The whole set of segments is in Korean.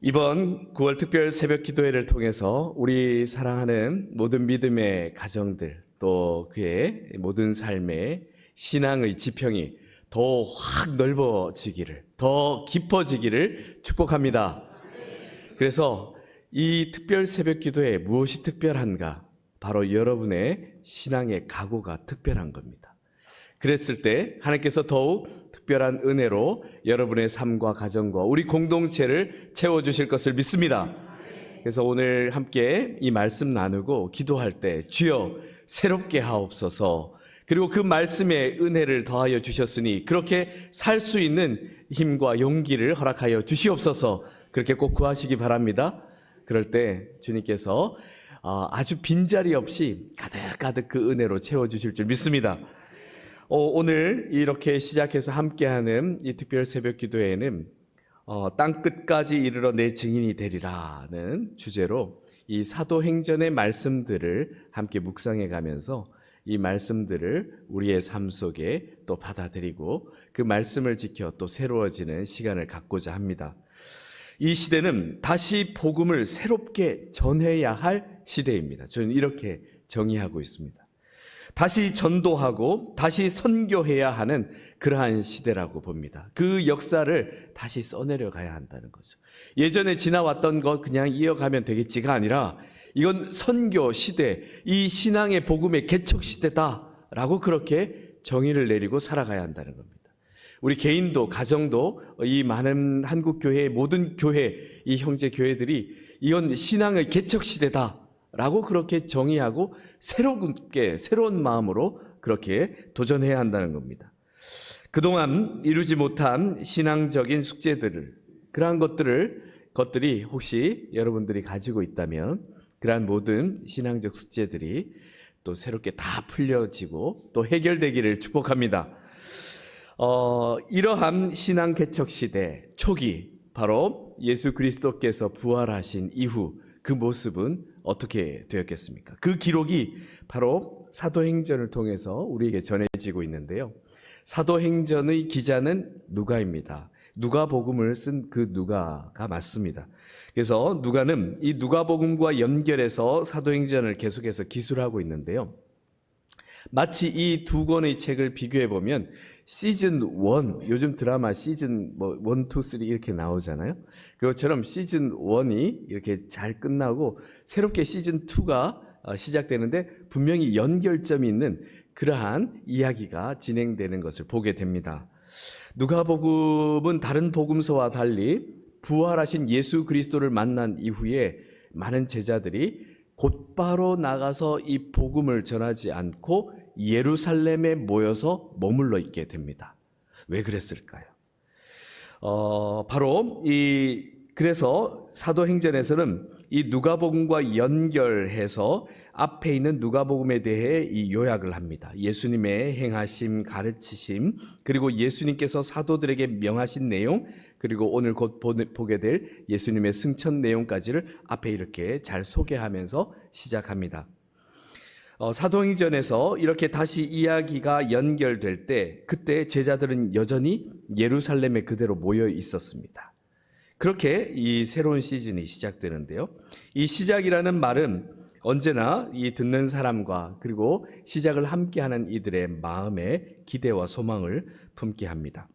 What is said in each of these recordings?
이번 9월 특별 새벽 기도회를 통해서 우리 사랑하는 모든 믿음의 가정들 또 그의 모든 삶의 신앙의 지평이 더 확 넓어지기를, 더 깊어지기를 축복합니다. 그래서 이 특별 새벽 기도회 무엇이 특별한가? 바로 여러분의 신앙의 각오가 특별한 겁니다. 그랬을 때 하나님께서 더욱 특별한 은혜로 여러분의 삶과 가정과 우리 공동체를 채워주실 것을 믿습니다. 그래서 오늘 함께 이 말씀 나누고 기도할 때 주여 새롭게 하옵소서, 그리고 그 말씀에 은혜를 더하여 주셨으니 그렇게 살 수 있는 힘과 용기를 허락하여 주시옵소서, 그렇게 꼭 구하시기 바랍니다. 그럴 때 주님께서 아주 빈자리 없이 가득가득 그 은혜로 채워주실 줄 믿습니다. 오늘 이렇게 시작해서 함께하는 이 특별 새벽 기도회에는 땅끝까지 이르러 내 증인이 되리라는 주제로 이 사도행전의 말씀들을 함께 묵상해 가면서 이 말씀들을 우리의 삶 속에 또 받아들이고 그 말씀을 지켜 또 새로워지는 시간을 갖고자 합니다. 이 시대는 다시 복음을 새롭게 전해야 할 시대입니다. 저는 이렇게 정의하고 있습니다. 다시 전도하고 다시 선교해야 하는 그러한 시대라고 봅니다. 그 역사를 다시 써내려 가야 한다는 거죠. 예전에 지나왔던 것 그냥 이어가면 되겠지가 아니라 이건 선교 시대, 이 신앙의 복음의 개척 시대다라고 그렇게 정의를 내리고 살아가야 한다는 겁니다. 우리 개인도 가정도 이 많은 한국교회의 모든 교회, 이 형제 교회들이 이건 신앙의 개척 시대다 라고 그렇게 정의하고 새로운 마음으로 그렇게 도전해야 한다는 겁니다. 그동안 이루지 못한 신앙적인 숙제들을, 그러한 것들이 혹시 여러분들이 가지고 있다면 그러한 모든 신앙적 숙제들이 또 새롭게 다 풀려지고 또 해결되기를 축복합니다. 이러한 신앙 개척 시대 초기, 바로 예수 그리스도께서 부활하신 이후 그 모습은 어떻게 되었겠습니까? 그 기록이 바로 사도행전을 통해서 우리에게 전해지고 있는데요. 사도행전의 기자는 누가입니다. 누가복음을 쓴 그 누가가 맞습니다. 그래서 누가는 이 누가복음과 연결해서 사도행전을 계속해서 기술하고 있는데요. 마치 이 두 권의 책을 비교해 보면 시즌 1, 요즘 드라마 시즌 1, 2, 3 이렇게 나오잖아요. 그것처럼 시즌 1이 이렇게 잘 끝나고 새롭게 시즌 2가 시작되는데 분명히 연결점이 있는 그러한 이야기가 진행되는 것을 보게 됩니다. 누가복음은 다른 복음서와 달리 부활하신 예수 그리스도를 만난 이후에 많은 제자들이 곧바로 나가서 이 복음을 전하지 않고 예루살렘에 모여서 머물러 있게 됩니다. 왜 그랬을까요? 그래서 사도행전에서는 이 누가복음과 연결해서 앞에 있는 누가복음에 대해 이 요약을 합니다. 예수님의 행하심, 가르치심, 그리고 예수님께서 사도들에게 명하신 내용, 그리고 오늘 곧 보게 될 예수님의 승천 내용까지를 앞에 이렇게 잘 소개하면서 시작합니다. 사도행전에서 이렇게 다시 이야기가 연결될 때 그때 제자들은 여전히 예루살렘에 그대로 모여 있었습니다. 그렇게 이 새로운 시즌이 시작되는데요. 이 시작이라는 말은 언제나 이 듣는 사람과 그리고 시작을 함께하는 이들의 마음에 기대와 소망을 품게 합니다.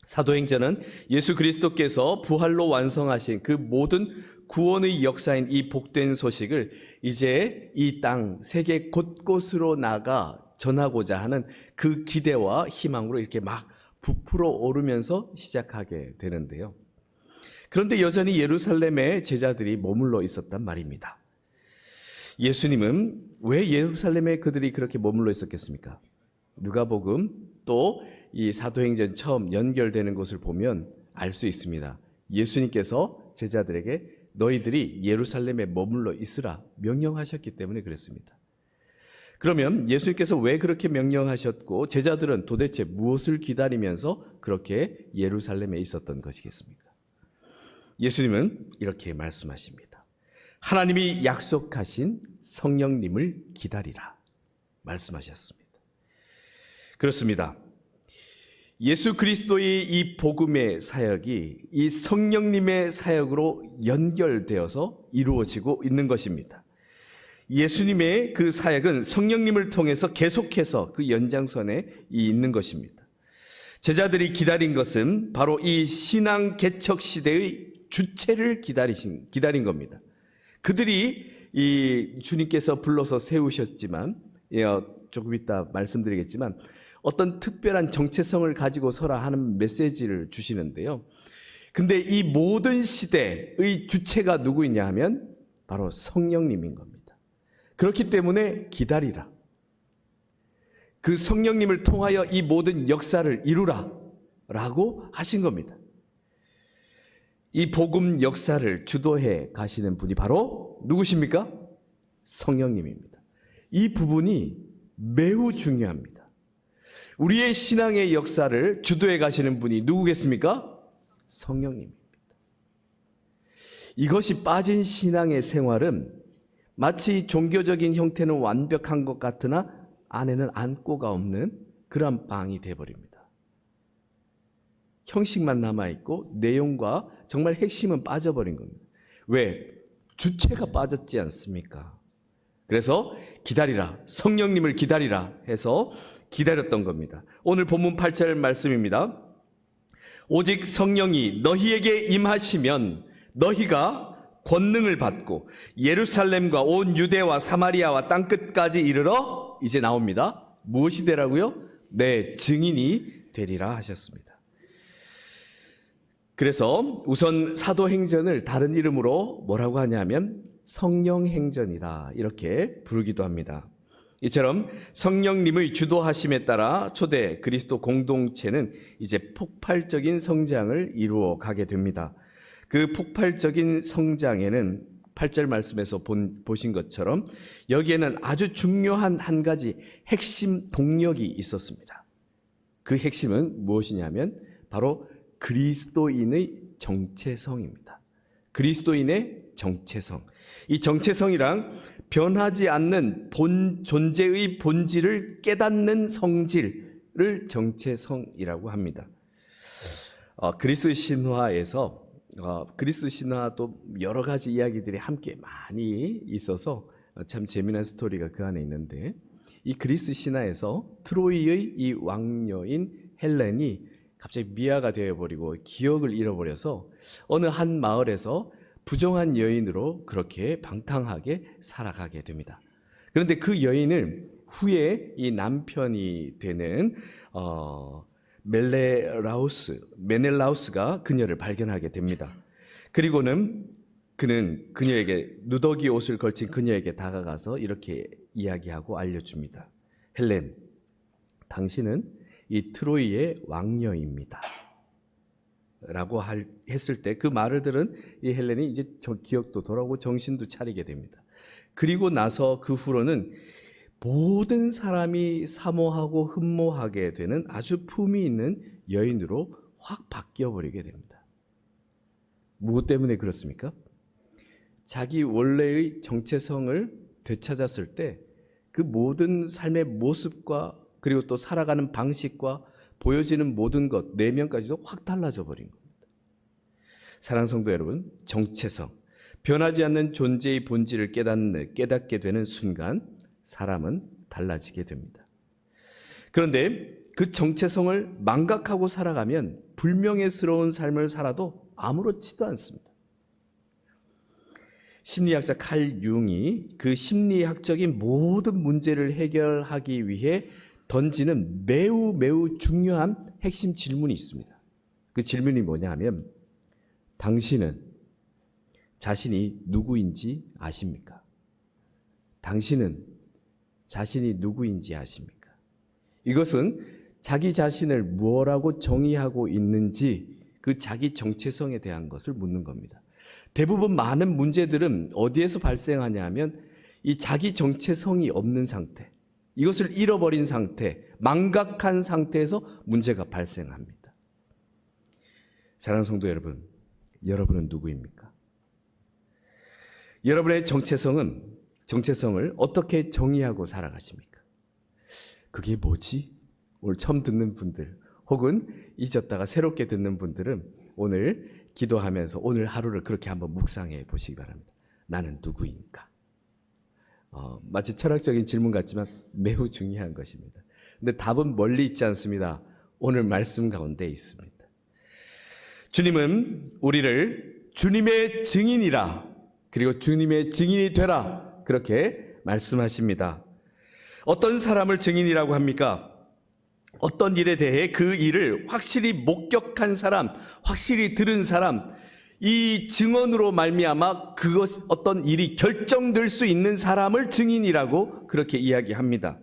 사도행전은 예수 그리스도께서 부활로 완성하신 그 모든 구원의 역사인 이 복된 소식을 이제 이 땅, 세계 곳곳으로 나가 전하고자 하는 그 기대와 희망으로 이렇게 막 부풀어 오르면서 시작하게 되는데요. 그런데 여전히 예루살렘에 제자들이 머물러 있었단 말입니다. 예수님은 왜 예루살렘에 그들이 그렇게 머물러 있었겠습니까? 누가복음 또 이 사도행전 처음 연결되는 것을 보면 알 수 있습니다. 예수님께서 제자들에게 너희들이 예루살렘에 머물러 있으라 명령하셨기 때문에 그랬습니다. 그러면 예수님께서 왜 그렇게 명령하셨고 제자들은 도대체 무엇을 기다리면서 그렇게 예루살렘에 있었던 것이겠습니까? 예수님은 이렇게 말씀하십니다. 하나님이 약속하신 성령님을 기다리라 말씀하셨습니다. 그렇습니다. 예수 그리스도의 이 복음의 사역이 이 성령님의 사역으로 연결되어서 이루어지고 있는 것입니다. 예수님의 그 사역은 성령님을 통해서 계속해서 그 연장선에 있는 것입니다. 제자들이 기다린 것은 바로 이 신앙 개척 시대의 주체를 기다린 겁니다. 그들이 이 주님께서 불러서 세우셨지만, 조금 이따 말씀드리겠지만, 어떤 특별한 정체성을 가지고 서라 하는 메시지를 주시는데요. 근데 이 모든 시대의 주체가 누구이냐 하면 바로 성령님인 겁니다. 그렇기 때문에 기다리라. 그 성령님을 통하여 이 모든 역사를 이루라 라고 하신 겁니다. 이 복음 역사를 주도해 가시는 분이 바로 누구십니까? 성령님입니다. 이 부분이 매우 중요합니다. 우리의 신앙의 역사를 주도해 가시는 분이 누구겠습니까? 성령님입니다. 이것이 빠진 신앙의 생활은 마치 종교적인 형태는 완벽한 것 같으나 안에는 안고가 없는 그런 빵이 되어버립니다. 형식만 남아있고 내용과 정말 핵심은 빠져버린 겁니다. 왜? 주체가 빠졌지 않습니까? 그래서 기다리라, 성령님을 기다리라 해서 기다렸던 겁니다. 오늘 본문 8절 말씀입니다. 오직 성령이 너희에게 임하시면 너희가 권능을 받고 예루살렘과 온 유대와 사마리아와 땅끝까지 이르러, 이제 나옵니다. 무엇이 되라고요? 내 증인이 되리라 하셨습니다. 그래서 우선 사도행전을 다른 이름으로 뭐라고 하냐면 성령행전이다 이렇게 부르기도 합니다. 이처럼 성령님의 주도하심에 따라 초대 그리스도 공동체는 이제 폭발적인 성장을 이루어 가게 됩니다. 그 폭발적인 성장에는 8절 말씀에서 보신 것처럼 여기에는 아주 중요한 한 가지 핵심 동력이 있었습니다. 그 핵심은 무엇이냐면 바로 그리스도인의 정체성입니다. 그리스도인의 정체성. 이 정체성이랑 변하지 않는 존재의 본질을 깨닫는 성질을 정체성이라고 합니다. 그리스 신화에서 그리스 신화도 여러 가지 이야기들이 함께 많이 있어서 참 재미난 스토리가 그 안에 있는데, 이 그리스 신화에서 트로이의 이 왕녀인 헬렌이 갑자기 미아가 되어버리고 기억을 잃어버려서 어느 한 마을에서 부정한 여인으로 그렇게 방탕하게 살아가게 됩니다. 그런데 그 여인을 후에 이 남편이 되는 메넬라우스가 그녀를 발견하게 됩니다. 그리고는 그는 그녀에게 누더기 옷을 걸친 그녀에게 다가가서 이렇게 이야기하고 알려줍니다. 헬렌, 당신은 이 트로이의 왕녀입니다. 라고 했을 때 그 말을 들은 이 헬렌이 이제 기억도 돌아오고 정신도 차리게 됩니다. 그리고 나서 그 후로는 모든 사람이 사모하고 흠모하게 되는 아주 품이 있는 여인으로 확 바뀌어버리게 됩니다. 무엇 때문에 그렇습니까? 자기 원래의 정체성을 되찾았을 때 그 모든 삶의 모습과 그리고 또 살아가는 방식과 보여지는 모든 것, 내면까지도 확 달라져 버린 겁니다. 사랑하는 성도 여러분, 정체성, 변하지 않는 존재의 본질을 깨닫게 되는 순간 사람은 달라지게 됩니다. 그런데 그 정체성을 망각하고 살아가면 불명예스러운 삶을 살아도 아무렇지도 않습니다. 심리학자 칼 융이 그 심리학적인 모든 문제를 해결하기 위해 던지는 매우 중요한 핵심 질문이 있습니다. 그 질문이 뭐냐 하면, 당신은 자신이 누구인지 아십니까? 당신은 자신이 누구인지 아십니까? 이것은 자기 자신을 무엇라고 정의하고 있는지 그 자기 정체성에 대한 것을 묻는 겁니다. 대부분 많은 문제들은 어디에서 발생하냐 하면 이 자기 정체성이 없는 상태, 이것을 잃어버린 상태, 망각한 상태에서 문제가 발생합니다. 사랑하는 성도 여러분, 여러분은 누구입니까? 여러분의 정체성을 어떻게 정의하고 살아가십니까? 그게 뭐지? 오늘 처음 듣는 분들, 혹은 잊었다가 새롭게 듣는 분들은 오늘 기도하면서 오늘 하루를 그렇게 한번 묵상해 보시기 바랍니다. 나는 누구인가? 마치 철학적인 질문 같지만 매우 중요한 것입니다. 근데 답은 멀리 있지 않습니다. 오늘 말씀 가운데 있습니다. 주님은 우리를 주님의 증인이라, 그리고 주님의 증인이 되라, 그렇게 말씀하십니다. 어떤 사람을 증인이라고 합니까? 어떤 일에 대해 그 일을 확실히 목격한 사람, 확실히 들은 사람, 이 증언으로 말미암아 그것 어떤 일이 결정될 수 있는 사람을 증인이라고 그렇게 이야기합니다.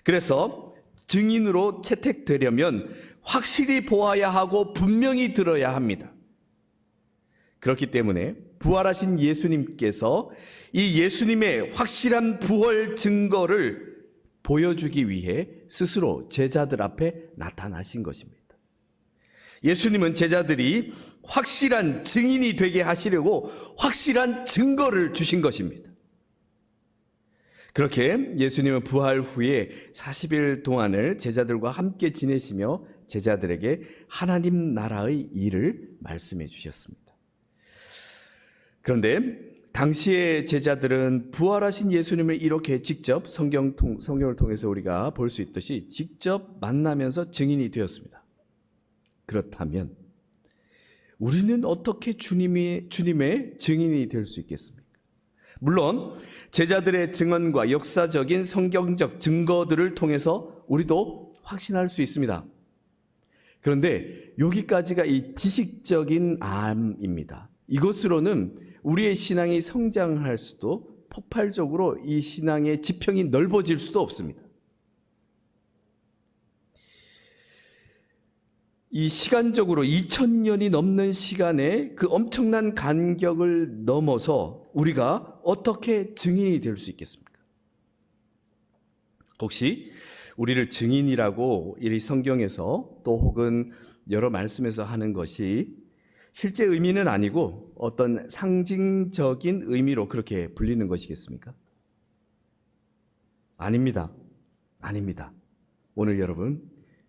그래서 증인으로 채택되려면 확실히 보아야 하고 분명히 들어야 합니다. 그렇기 때문에 부활하신 예수님께서 이 예수님의 확실한 부활 증거를 보여주기 위해 스스로 제자들 앞에 나타나신 것입니다. 예수님은 제자들이 확실한 증인이 되게 하시려고 확실한 증거를 주신 것입니다. 그렇게 예수님은 부활 후에 40일 동안을 제자들과 함께 지내시며 제자들에게 하나님 나라의 일을 말씀해 주셨습니다. 그런데 당시의 제자들은 부활하신 예수님을 이렇게 직접 성경을 통해서 우리가 볼 수 있듯이 직접 만나면서 증인이 되었습니다. 그렇다면 우리는 어떻게 주님의 증인이 될 수 있겠습니까? 물론 제자들의 증언과 역사적인 성경적 증거들을 통해서 우리도 확신할 수 있습니다. 그런데 여기까지가 이 지식적인 암입니다. 이것으로는 우리의 신앙이 성장할 수도, 폭발적으로 이 신앙의 지평이 넓어질 수도 없습니다. 이 시간적으로 2000년이 넘는 시간에 그 엄청난 간격을 넘어서 우리가 어떻게 증인이 될 수 있겠습니까? 혹시 우리를 증인이라고 이 성경에서 또 혹은 여러 말씀에서 하는 것이 실제 의미는 아니고 어떤 상징적인 의미로 그렇게 불리는 것이겠습니까? 아닙니다. 아닙니다. 오늘 여러분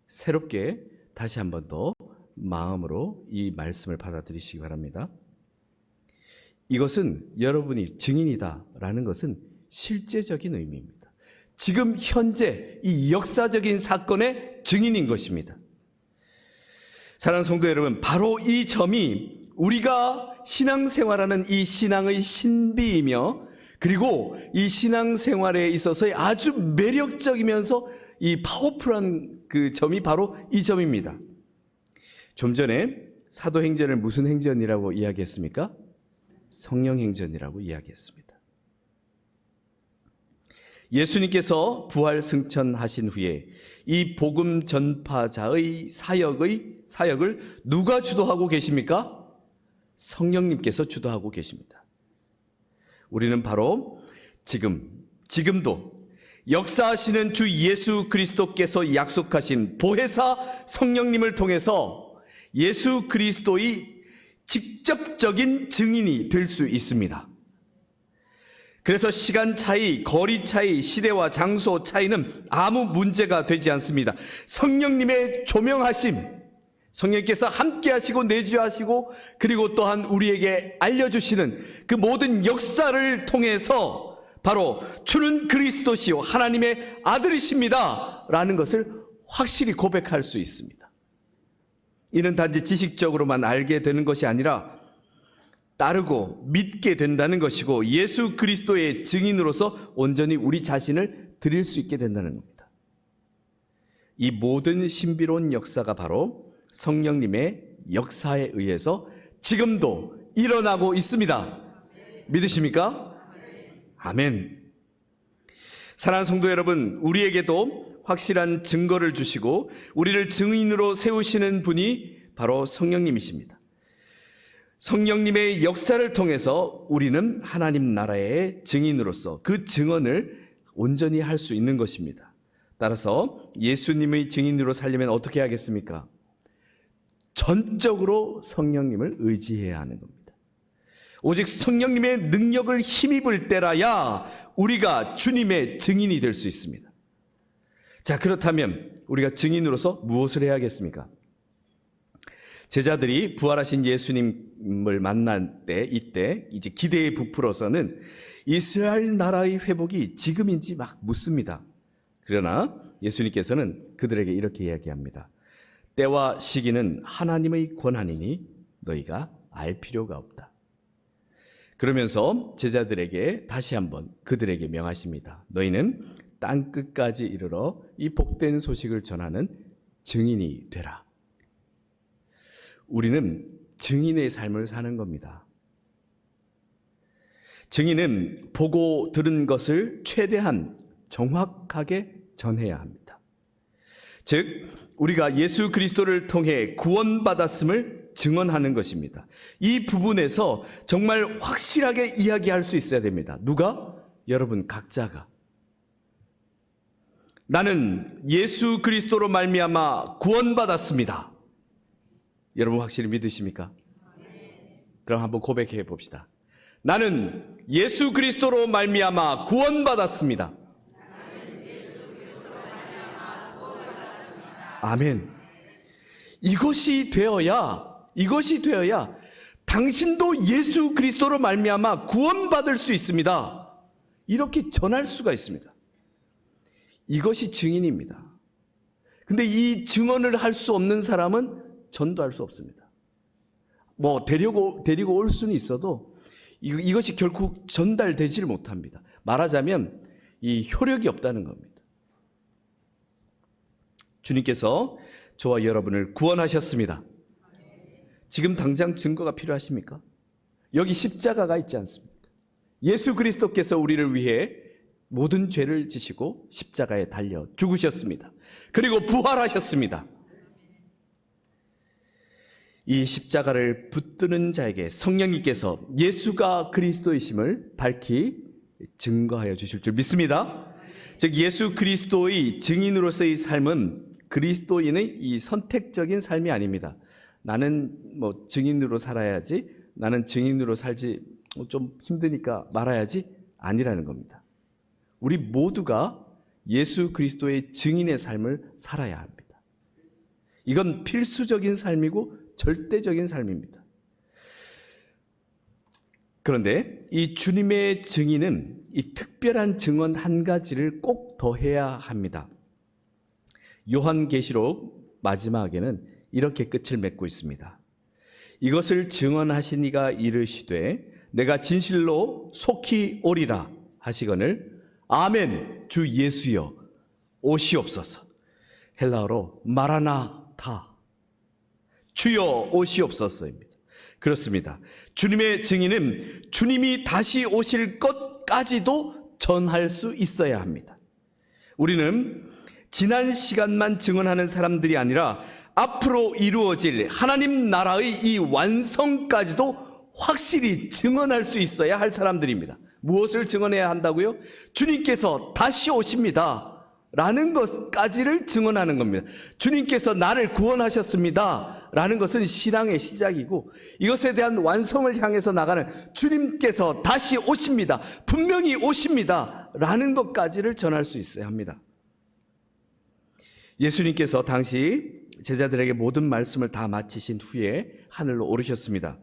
새롭게 다시 한 번 더 마음으로 이 말씀을 받아들이시기 바랍니다. 이것은 여러분이 증인이다라는 것은 실제적인 의미입니다. 지금 현재 이 역사적인 사건의 증인인 것입니다. 사랑하는 성도 여러분, 바로 이 점이 우리가 신앙생활하는 이 신앙의 신비이며, 그리고 이 신앙생활에 있어서의 아주 매력적이면서 이 파워풀한 그 점이 바로 이 점입니다. 좀 전에 사도행전을 무슨 행전이라고 이야기했습니까? 성령행전이라고 이야기했습니다. 예수님께서 부활 승천하신 후에 이 복음 전파자의 사역을 누가 주도하고 계십니까? 성령님께서 주도하고 계십니다. 우리는 바로 지금도 역사하시는 주 예수 그리스도께서 약속하신 보혜사 성령님을 통해서 예수 그리스도의 직접적인 증인이 될 수 있습니다. 그래서 시간 차이, 거리 차이, 시대와 장소 차이는 아무 문제가 되지 않습니다. 성령님의 조명하심, 성령께서 함께 하시고 내주하시고 그리고 또한 우리에게 알려주시는 그 모든 역사를 통해서 바로 주는 그리스도시요 하나님의 아들이십니다 라는 것을 확실히 고백할 수 있습니다. 이는 단지 지식적으로만 알게 되는 것이 아니라 따르고 믿게 된다는 것이고 예수 그리스도의 증인으로서 온전히 우리 자신을 드릴 수 있게 된다는 겁니다. 이 모든 신비로운 역사가 바로 성령님의 역사에 의해서 지금도 일어나고 있습니다. 믿으십니까? 아멘. 사랑하는 성도 여러분, 우리에게도 확실한 증거를 주시고 우리를 증인으로 세우시는 분이 바로 성령님이십니다. 성령님의 역사를 통해서 우리는 하나님 나라의 증인으로서 그 증언을 온전히 할 수 있는 것입니다. 따라서 예수님의 증인으로 살려면 어떻게 하겠습니까? 전적으로 성령님을 의지해야 하는 겁니다. 오직 성령님의 능력을 힘입을 때라야 우리가 주님의 증인이 될 수 있습니다. 자, 그렇다면 우리가 증인으로서 무엇을 해야겠습니까? 제자들이 부활하신 예수님을 만난 때, 이때 이제 기대에 부풀어서는 이스라엘 나라의 회복이 지금인지 막 묻습니다. 그러나 예수님께서는 그들에게 이렇게 이야기합니다. 때와 시기는 하나님의 권한이니 너희가 알 필요가 없다. 그러면서 제자들에게 다시 한번 그들에게 명하십니다. 너희는 땅 끝까지 이르러 이 복된 소식을 전하는 증인이 되라. 우리는 증인의 삶을 사는 겁니다. 증인은 보고 들은 것을 최대한 정확하게 전해야 합니다. 즉, 우리가 예수 그리스도를 통해 구원받았음을 증언하는 것입니다. 이 부분에서 정말 확실하게 이야기할 수 있어야 됩니다. 누가? 여러분 각자가. 나는 예수 그리스도로 말미암아 구원받았습니다. 여러분 확실히 믿으십니까? 그럼 한번 고백해 봅시다. 나는 예수 그리스도로 말미암아 구원받았습니다. 아멘. 이것이 되어야 당신도 예수 그리스도로 말미암아 구원받을 수 있습니다. 이렇게 전할 수가 있습니다. 이것이 증인입니다. 근데 이 증언을 할 수 없는 사람은 전도할 수 없습니다. 뭐 데리고 올 수는 있어도 이것이 결국 전달되지를 못합니다. 말하자면 이 효력이 없다는 겁니다. 주님께서 저와 여러분을 구원하셨습니다. 지금 당장 증거가 필요하십니까? 여기 십자가가 있지 않습니까? 예수 그리스도께서 우리를 위해 모든 죄를 지시고 십자가에 달려 죽으셨습니다. 그리고 부활하셨습니다. 이 십자가를 붙드는 자에게 성령님께서 예수가 그리스도이심을 밝히 증거하여 주실 줄 믿습니다. 즉 예수 그리스도의 증인으로서의 삶은 그리스도인의 이 선택적인 삶이 아닙니다. 나는 뭐 증인으로 살아야지, 나는 증인으로 살지 좀 힘드니까 말아야지, 아니라는 겁니다. 우리 모두가 예수 그리스도의 증인의 삶을 살아야 합니다. 이건 필수적인 삶이고 절대적인 삶입니다. 그런데 이 주님의 증인은 이 특별한 증언 한 가지를 꼭 더해야 합니다. 요한계시록 마지막에는 이렇게 끝을 맺고 있습니다. 이것을 증언하신 이가 이르시되 내가 진실로 속히 오리라 하시거늘 아멘 주 예수여 오시옵소서. 헬라어로 마라나타 주여 오시옵소서입니다. 그렇습니다. 주님의 증인은 주님이 다시 오실 것까지도 전할 수 있어야 합니다. 우리는 지난 시간만 증언하는 사람들이 아니라 앞으로 이루어질 하나님 나라의 이 완성까지도 확실히 증언할 수 있어야 할 사람들입니다. 무엇을 증언해야 한다고요? 주님께서 다시 오십니다 라는 것까지를 증언하는 겁니다. 주님께서 나를 구원하셨습니다 라는 것은 신앙의 시작이고, 이것에 대한 완성을 향해서 나가는 주님께서 다시 오십니다, 분명히 오십니다 라는 것까지를 전할 수 있어야 합니다. 예수님께서 당시 제자들에게 모든 말씀을 다 마치신 후에 하늘로 오르셨습니다.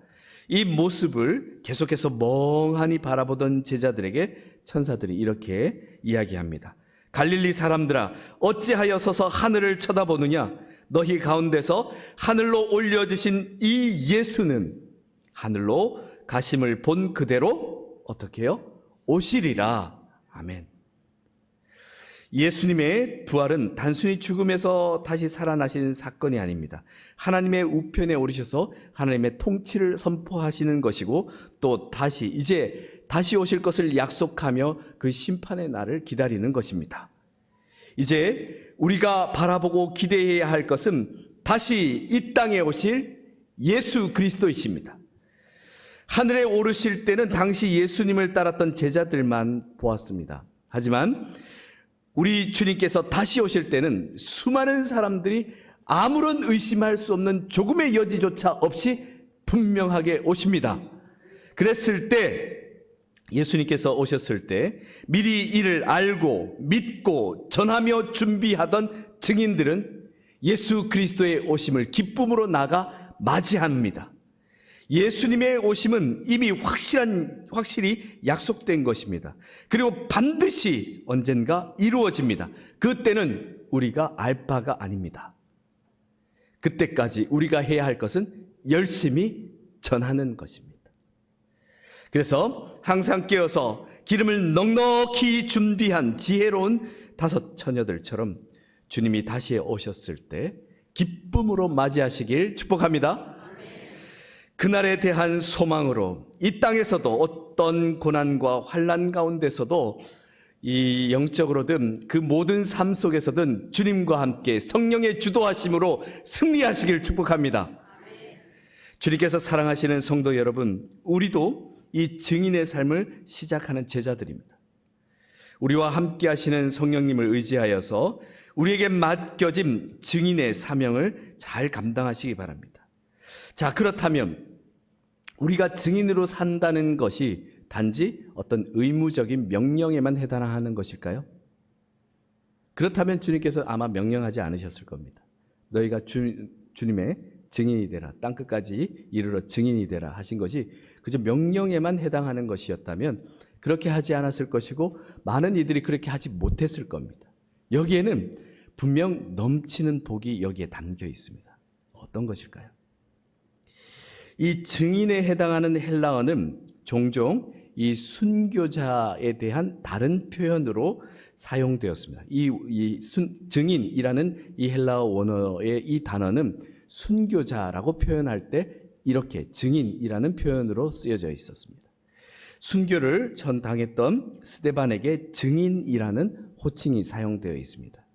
이 모습을 계속해서 멍하니 바라보던 제자들에게 천사들이 이렇게 이야기합니다. 갈릴리 사람들아 어찌하여 서서 하늘을 쳐다보느냐? 너희 가운데서 하늘로 올려지신 이 예수는 하늘로 가심을 본 그대로 어떻게 해요? 오시리라. 아멘. 예수님의 부활은 단순히 죽음에서 다시 살아나신 사건이 아닙니다. 하나님의 우편에 오르셔서 하나님의 통치를 선포하시는 것이고, 또 이제 다시 오실 것을 약속하며 그 심판의 날을 기다리는 것입니다. 이제 우리가 바라보고 기대해야 할 것은 다시 이 땅에 오실 예수 그리스도이십니다. 하늘에 오르실 때는 당시 예수님을 따랐던 제자들만 보았습니다. 하지만 우리 주님께서 다시 오실 때는 수많은 사람들이 아무런 의심할 수 없는 조금의 여지조차 없이 분명하게 오십니다. 그랬을 때, 예수님께서 오셨을 때 미리 이를 알고 믿고 전하며 준비하던 증인들은 예수 그리스도의 오심을 기쁨으로 나가 맞이합니다. 예수님의 오심은 이미 확실히 약속된 것입니다. 그리고 반드시 언젠가 이루어집니다. 그때는 우리가 알 바가 아닙니다. 그때까지 우리가 해야 할 것은 열심히 전하는 것입니다. 그래서 항상 깨어서 기름을 넉넉히 준비한 지혜로운 5 처녀들처럼 주님이 다시 오셨을 때 기쁨으로 맞이하시길 축복합니다. 그날에 대한 소망으로 이 땅에서도 어떤 고난과 환난 가운데서도 이 영적으로든 그 모든 삶 속에서든 주님과 함께 성령의 주도하심으로 승리하시길 축복합니다. 주님께서 사랑하시는 성도 여러분, 우리도 이 증인의 삶을 시작하는 제자들입니다. 우리와 함께 하시는 성령님을 의지하여서 우리에게 맡겨진 증인의 사명을 잘 감당하시기 바랍니다. 자, 그렇다면 우리가 증인으로 산다는 것이 단지 어떤 의무적인 명령에만 해당하는 것일까요? 그렇다면 주님께서 아마 명령하지 않으셨을 겁니다. 너희가 주님의 증인이 되라, 땅끝까지 이르러 증인이 되라 하신 것이 그저 명령에만 해당하는 것이었다면 그렇게 하지 않았을 것이고 많은 이들이 그렇게 하지 못했을 겁니다. 여기에는 분명 넘치는 복이 여기에 담겨 있습니다. 어떤 것일까요? 이 증인에 해당하는 헬라어는 종종 이 순교자에 대한 다른 표현으로 사용되었습니다. 증인이라는 이 헬라어 원어의 이 단어는 순교자라고 표현할 때 이렇게 증인이라는 표현으로 쓰여져 있었습니다. 순교를 전 당했던 스데반에게 증인이라는 호칭이 사용되어 있습니다.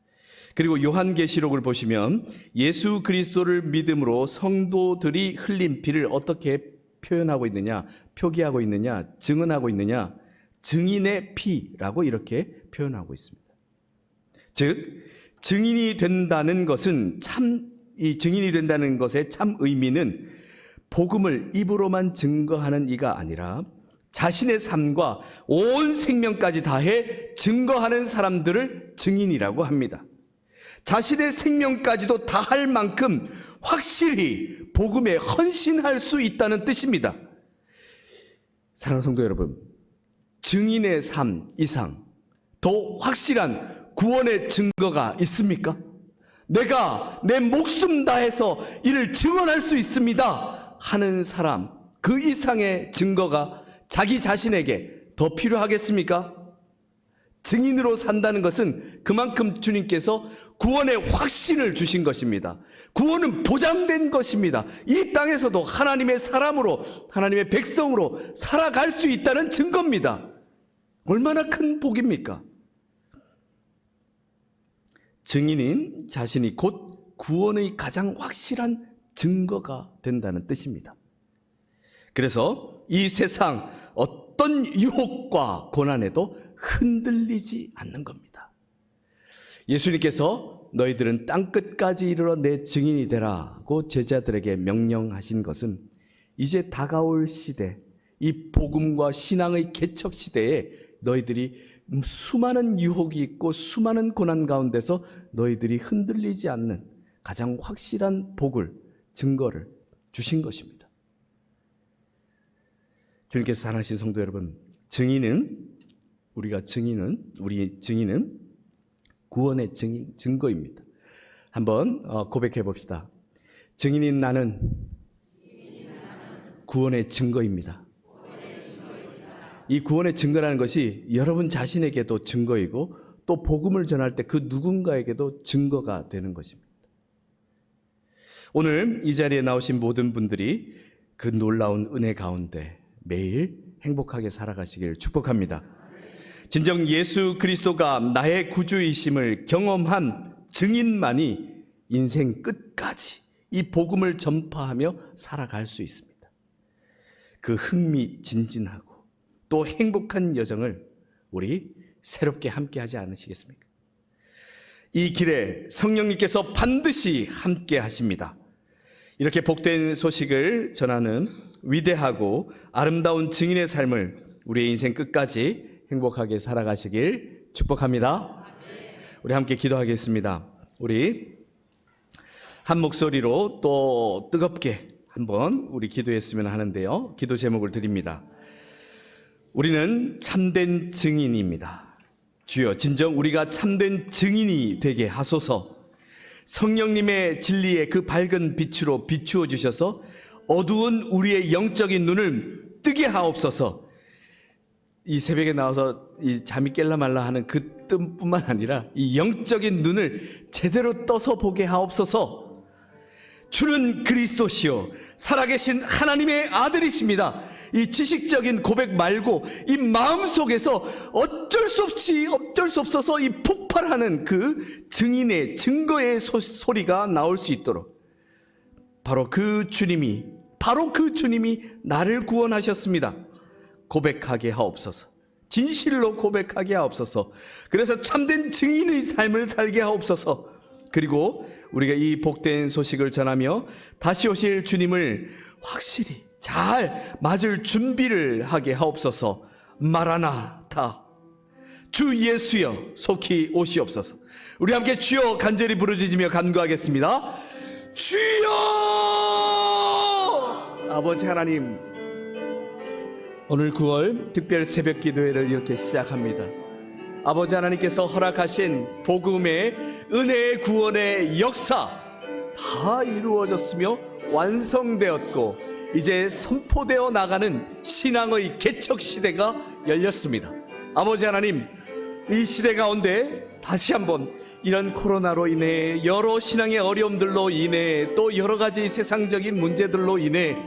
그리고 요한계시록을 보시면 예수 그리스도를 믿음으로 성도들이 흘린 피를 어떻게 표현하고 있느냐, 표기하고 있느냐, 증언하고 있느냐, 증인의 피라고 이렇게 표현하고 있습니다. 즉, 증인이 된다는 것은 이 증인이 된다는 것의 참 의미는 복음을 입으로만 증거하는 이가 아니라 자신의 삶과 온 생명까지 다해 증거하는 사람들을 증인이라고 합니다. 자신의 생명까지도 다할 만큼 확실히 복음에 헌신할 수 있다는 뜻입니다. 사랑하는 성도 여러분, 증인의 삶 이상 더 확실한 구원의 증거가 있습니까? 내가 내 목숨 다해서 이를 증언할 수 있습니다 하는 사람, 그 이상의 증거가 자기 자신에게 더 필요하겠습니까? 증인으로 산다는 것은 그만큼 주님께서 구원의 확신을 주신 것입니다. 구원은 보장된 것입니다. 이 땅에서도 하나님의 사람으로, 하나님의 백성으로 살아갈 수 있다는 증거입니다. 얼마나 큰 복입니까? 증인인 자신이 곧 구원의 가장 확실한 증거가 된다는 뜻입니다. 그래서 이 세상 어떤 유혹과 고난에도 흔들리지 않는 겁니다. 예수님께서 너희들은 땅끝까지 이르러 내 증인이 되라고 제자들에게 명령하신 것은 이제 다가올 시대, 이 복음과 신앙의 개척 시대에 너희들이 수많은 유혹이 있고 수많은 고난 가운데서 너희들이 흔들리지 않는 가장 확실한 복을, 증거를 주신 것입니다. 주님께서 사랑하신 성도 여러분, 우리 증인은 구원의 증거입니다. 한번 고백해 봅시다. 증인인 나는 구원의 증거입니다. 이 구원의 증거라는 것이 여러분 자신에게도 증거이고 또 복음을 전할 때 그 누군가에게도 증거가 되는 것입니다. 오늘 이 자리에 나오신 모든 분들이 그 놀라운 은혜 가운데 매일 행복하게 살아가시길 축복합니다. 진정 예수 그리스도가 나의 구주이심을 경험한 증인만이 인생 끝까지 이 복음을 전파하며 살아갈 수 있습니다. 그 흥미진진하고 또 행복한 여정을 우리 새롭게 함께 하지 않으시겠습니까? 이 길에 성령님께서 반드시 함께 하십니다. 이렇게 복된 소식을 전하는 위대하고 아름다운 증인의 삶을 우리의 인생 끝까지 행복하게 살아가시길 축복합니다. 우리 함께 기도하겠습니다. 우리 한 목소리로 또 뜨겁게 한번 우리 기도했으면 하는데요. 기도 제목을 드립니다. 우리는 참된 증인입니다. 주여, 진정 우리가 참된 증인이 되게 하소서. 성령님의 진리의 그 밝은 빛으로 비추어 주셔서 어두운 우리의 영적인 눈을 뜨게 하옵소서. 이 새벽에 나와서 이 잠이 깰라 말라 하는 그 뜸뿐만 아니라 이 영적인 눈을 제대로 떠서 보게 하옵소서. 주는 그리스도시요 살아계신 하나님의 아들이십니다. 이 지식적인 고백 말고 이 마음속에서 어쩔 수 없어서 이 폭발하는 그 증인의 증거의 소리가 나올 수 있도록 바로 그 주님이 나를 구원하셨습니다. 고백하게 하옵소서. 진실로 고백하게 하옵소서. 그래서 참된 증인의 삶을 살게 하옵소서. 그리고 우리가 이 복된 소식을 전하며 다시 오실 주님을 확실히 잘 맞을 준비를 하게 하옵소서. 마라나타, 주 예수여 속히 오시옵소서. 우리 함께 주여 간절히 부르짖으며 간구하겠습니다. 주여! 아버지 하나님, 오늘 9월 특별 새벽 기도회를 이렇게 시작합니다. 아버지 하나님께서 허락하신 복음의 은혜의 구원의 역사 다 이루어졌으며 완성되었고 이제 선포되어 나가는 신앙의 개척 시대가 열렸습니다. 아버지 하나님, 이 시대 가운데 다시 한번 이런 코로나로 인해 여러 신앙의 어려움들로 인해 또 여러 가지 세상적인 문제들로 인해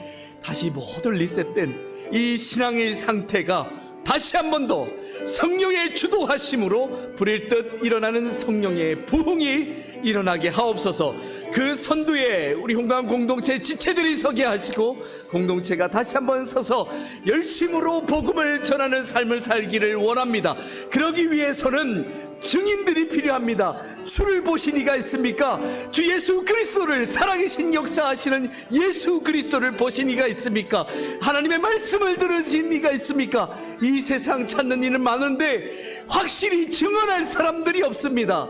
다시 모두 리셋된 이 신앙의 상태가 다시 한 번 더 성령의 주도하심으로 불일 듯 일어나는 성령의 부흥이 일어나게 하옵소서. 그 선두에 우리 홍강 공동체 지체들이 서게 하시고 공동체가 다시 한번 서서 열심으로 복음을 전하는 삶을 살기를 원합니다. 그러기 위해서는 증인들이 필요합니다. 주를 보신 이가 있습니까? 주 예수 그리스도를, 살아계신 역사하시는 예수 그리스도를 보신 이가 있습니까? 하나님의 말씀을 들으신 이가 있습니까? 이 세상 찾는 이는 많은데 확실히 증언할 사람들이 없습니다.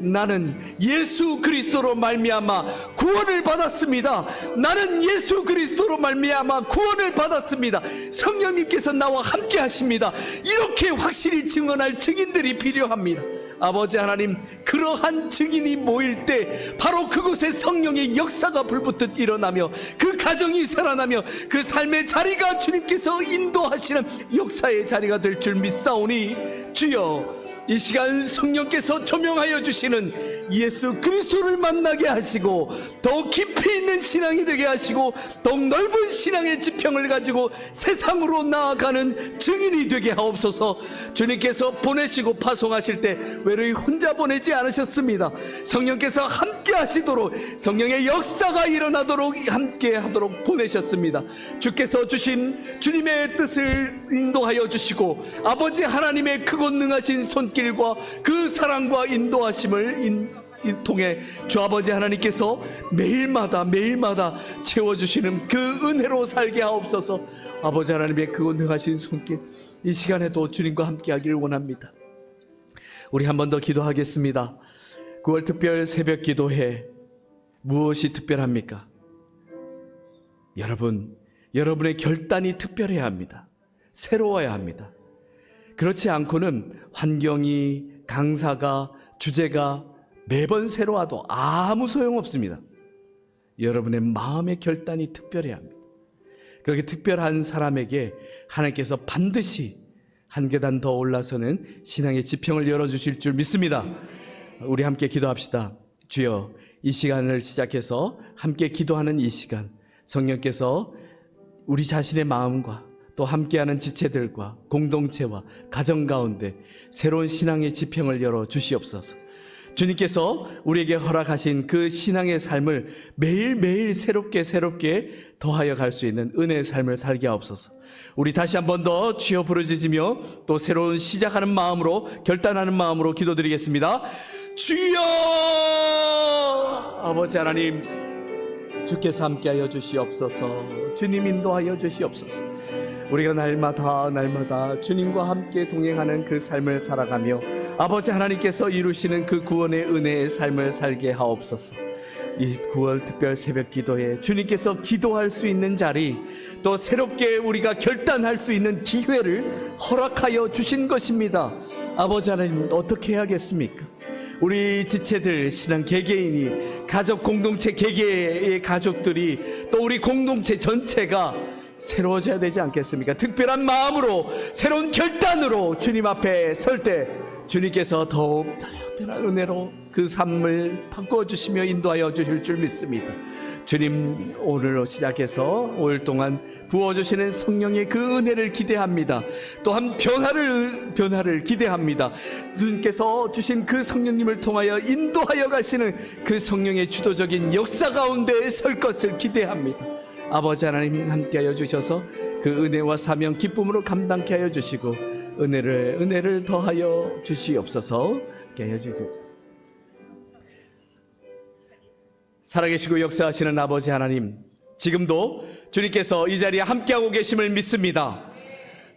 나는 예수 그리스도로 말미암아 구원을 받았습니다. 나는 예수 그리스도로 말미암아 구원을 받았습니다. 성령님께서 나와 함께 하십니다. 이렇게 확실히 증언할 증인들이 필요합니다. 아버지 하나님, 그러한 증인이 모일 때 바로 그곳에 성령의 역사가 불붙듯 일어나며 그 가정이 살아나며 그 삶의 자리가 주님께서 인도하시는 역사의 자리가 될 줄 믿사오니 주여, 이 시간 성령께서 조명하여 주시는 예수 그리스도를 만나게 하시고 더욱 깊이 있는 신앙이 되게 하시고 더욱 넓은 신앙의 지평을 가지고 세상으로 나아가는 증인이 되게 하옵소서. 주님께서 보내시고 파송하실 때 외로이 혼자 보내지 않으셨습니다. 성령께서 함께 하시도록, 성령의 역사가 일어나도록 함께 하도록 보내셨습니다. 주께서 주신 주님의 뜻을 인도하여 주시고 아버지 하나님의 크고 능하신 손길 길과 그 사랑과 인도하심을 통해 주 아버지 하나님께서 매일마다 채워주시는 그 은혜로 살게 하옵소서. 아버지 하나님의 그 능하신 손길 이 시간에도 주님과 함께 하기를 원합니다. 우리 한 번 더 기도하겠습니다. 9월 특별 새벽 기도회, 무엇이 특별합니까? 여러분의 결단이 특별해야 합니다. 새로워야 합니다. 그렇지 않고는 환경이, 강사가, 주제가 매번 새로워도 아무 소용없습니다. 여러분의 마음의 결단이 특별해야 합니다. 그렇게 특별한 사람에게 하나님께서 반드시 한 계단 더 올라서는 신앙의 지평을 열어주실 줄 믿습니다. 우리 함께 기도합시다. 주여, 이 시간을 시작해서 함께 기도하는 이 시간, 성령께서 우리 자신의 마음과 또 함께하는 지체들과 공동체와 가정 가운데 새로운 신앙의 지평을 열어 주시옵소서. 주님께서 우리에게 허락하신 그 신앙의 삶을 매일매일 새롭게 더하여 갈 수 있는 은혜의 삶을 살게 하옵소서. 우리 다시 한 번 더 주여 부르짖으며 또 새로운 시작하는 마음으로, 결단하는 마음으로 기도드리겠습니다. 주여! 아버지 하나님, 주께서 함께하여 주시옵소서. 주님 인도하여 주시옵소서. 우리가 날마다 주님과 함께 동행하는 그 삶을 살아가며 아버지 하나님께서 이루시는 그 구원의 은혜의 삶을 살게 하옵소서. 이 9월 특별 새벽 기도에 주님께서 기도할 수 있는 자리, 또 새롭게 우리가 결단할 수 있는 기회를 허락하여 주신 것입니다. 아버지 하나님, 어떻게 해야겠습니까? 우리 지체들, 신앙 개개인이, 가족 공동체 개개의 가족들이, 또 우리 공동체 전체가 새로워져야 되지 않겠습니까? 특별한 마음으로, 새로운 결단으로 주님 앞에 설 때 주님께서 더욱 특별한 은혜로 그 삶을 바꿔주시며 인도하여 주실 줄 믿습니다. 주님, 오늘로 시작해서 5일 동안 부어주시는 성령의 그 은혜를 기대합니다. 또한 변화를 기대합니다. 주님께서 주신 그 성령님을 통하여 인도하여 가시는 그 성령의 주도적인 역사 가운데 설 것을 기대합니다. 아버지 하나님, 함께하여 주셔서 그 은혜와 사명 기쁨으로 감당케 하여 주시고 은혜를 더하여 주시옵소서. 하여 주시옵소서. 살아계시고 역사하시는 아버지 하나님, 지금도 주님께서 이 자리에 함께하고 계심을 믿습니다.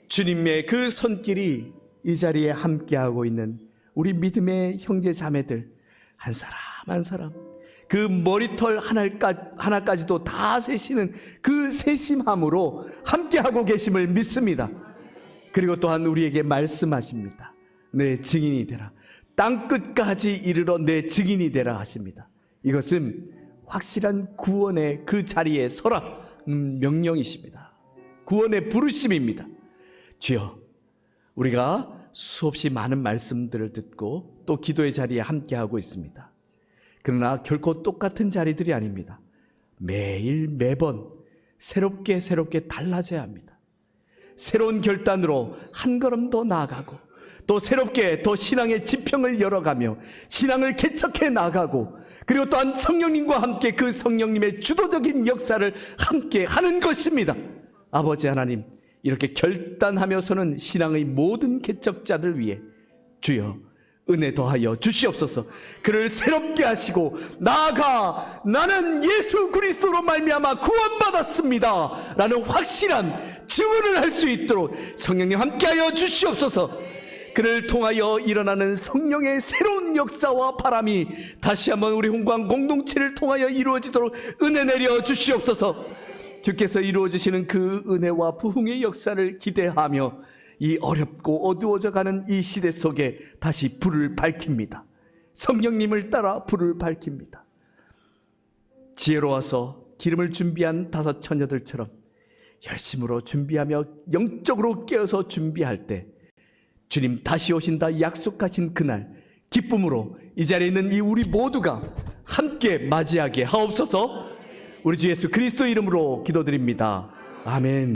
주님의 그 손길이 이 자리에 함께하고 있는 우리 믿음의 형제 자매들 한 사람 한 사람, 그 머리털 하나까지도 다 세시는 그 세심함으로 함께하고 계심을 믿습니다. 그리고 또한 우리에게 말씀하십니다. 내 증인이 되라. 땅끝까지 이르러 내 증인이 되라 하십니다. 이것은 확실한 구원의 그 자리에 서라 명령이십니다. 구원의 부르심입니다. 주여, 우리가 수없이 많은 말씀들을 듣고 또 기도의 자리에 함께하고 있습니다. 그러나 결코 똑같은 자리들이 아닙니다. 매일 매번 새롭게 달라져야 합니다. 새로운 결단으로 한 걸음 더 나아가고, 또 새롭게 더 신앙의 지평을 열어가며 신앙을 개척해 나가고, 그리고 또한 성령님과 함께 그 성령님의 주도적인 역사를 함께 하는 것입니다. 아버지 하나님, 이렇게 결단하며서는 신앙의 모든 개척자들 위해 주여 은혜 더하여 주시옵소서. 그를 새롭게 하시고 나아가 나는 예수 그리스도로 말미암아 구원받았습니다 라는 확실한 증언을 할 수 있도록 성령님 함께하여 주시옵소서. 그를 통하여 일어나는 성령의 새로운 역사와 바람이 다시 한번 우리 홍광 공동체를 통하여 이루어지도록 은혜 내려 주시옵소서. 주께서 이루어주시는 그 은혜와 부흥의 역사를 기대하며 이 어렵고 어두워져 가는 이 시대 속에 다시 불을 밝힙니다. 성령님을 따라 불을 밝힙니다. 지혜로워서 기름을 준비한 5 처녀들처럼 열심으로 준비하며 영적으로 깨어서 준비할 때 주님 다시 오신다 약속하신 그날 기쁨으로 이 자리에 있는 이 우리 모두가 함께 맞이하게 하옵소서. 우리 주 예수 그리스도 이름으로 기도드립니다. 아멘.